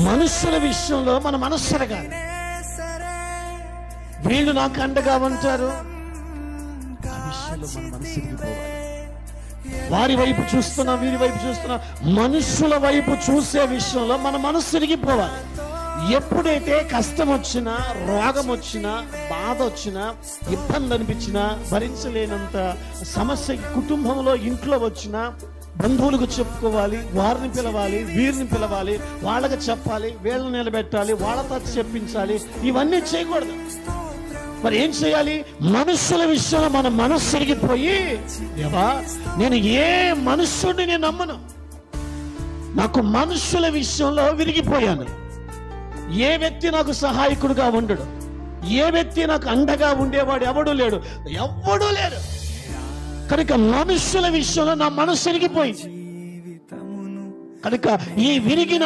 మనుషుల విషయంలో మన మనస్సు ఎరగాలి. వీళ్ళు నాకు అండగా ఉంటారు, ఆ విషయంలో మన మనసు ఎరిగిపోవాలి. వారి వైపు చూస్తున్నా, వీరి వైపు చూస్తున్నా, మనుషుల వైపు చూసే విషయంలో మన మనసు ఎరిగిపోవాలి. ఎప్పుడైతే కష్టం వచ్చినా, రోగం వచ్చినా, బాధ వచ్చినా, ఇబ్బంది అనిపించినా, భరించలేనంత సమస్య కుటుంబంలో ఇంట్లో వచ్చినా, బంధువులకు చెప్పుకోవాలి, వారిని పిలవాలి, వీరిని పిలవాలి, వాళ్ళకి చెప్పాలి, వీళ్ళని నిలబెట్టాలి, వాళ్ళతో చెప్పించాలి. ఇవన్నీ చేయకూడదు. మరి ఏం చేయాలి? మనుషుల విషయంలో మన మనస్సు ఎరిగిపోయి, దేవా నేను ఏ మనుష్యుడిని నేను నమ్మను, నాకు మనుషుల విషయంలో విరిగిపోయాను. ఏ వ్యక్తి నాకు సహాయకుడుగా ఉండడు, ఏ వ్యక్తి నాకు అండగా ఉండేవాడు ఎవడూ లేడు. కనుక మనుషుల విషయంలో నా మనస్సు విరిగిపోయింది. కనుక ఈ విరిగిన